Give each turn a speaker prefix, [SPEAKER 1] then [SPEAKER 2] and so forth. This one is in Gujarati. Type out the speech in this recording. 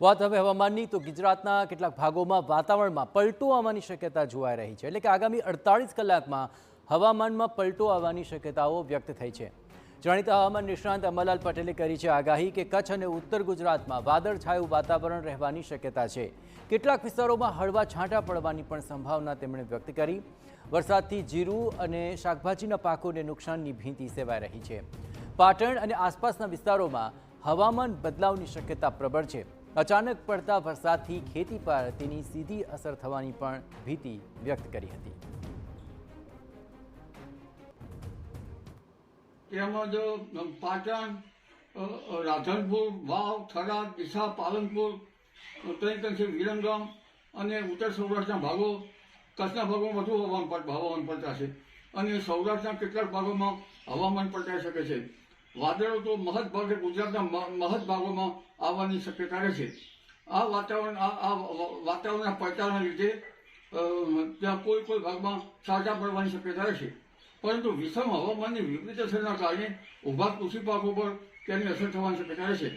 [SPEAKER 1] વાત હવે હવામાનની તો ગુજરાતના કેટલાક ભાગોમાં વાતાવરણમાં પલટો આવવાની શક્યતા જોવાઈ રહી છે, એટલે કે આગામી 48 કલાકમાં હવામાનમાં પલટો આવવાની શક્યતાઓ વ્યક્ત થઈ છે। જાણીતા હવામાન નિષ્ણાંત અમરલાલ પટેલે કરી છે આગાહી કે કચ્છ અને ઉત્તર ગુજરાતમાં વાદળછાયું વાતાવરણ રહેવાની શક્યતા છે। કેટલાક વિસ્તારોમાં હળવા છાંટા પડવાની પણ સંભાવના તેમણે વ્યક્ત કરી। વરસાદથી જીરું અને શાકભાજીના પાકોને નુકસાનની ભીતિ સેવાઈ રહી છે। પાટણ અને આસપાસના વિસ્તારોમાં હવામાન બદલાવની શક્યતા પ્રબળ છે। અચાનક પડતા વરસાદથી ખેતી પર તેની સીધી અસર થવાની પણ ભીતિ વ્યક્ત કરી હતી।
[SPEAKER 2] તેમાં જો પાટણ, રાધનપુર, વાવ, થરાદ, ડીસા, પાલનપુર, ત્રણથી વિરમગામ અને ઉત્તર સૌરાષ્ટ્રના ભાગો, કચ્છના ભાગોમાં વધુ હવામાન પલટા છે અને સૌરાષ્ટ્રના કેટલાક ભાગોમાં હવામાન પલટાઈ શકે છે। વાદળો તો મહદ ભાગે ગુજરાતના મહદ ભાગોમાં આવવાની શક્યતા રહેશે। આ વાતાવરણના પલટાના લીધે ત્યાં કોઈ ભાગમાં છાંટા પડવાની શક્યતા રહેશે, પરંતુ વિષમ હવામાનની વિપરીત અસરના કારણે ઊભા કૃષિ પાકો પર તેની અસર થવાની શક્યતા રહેશે।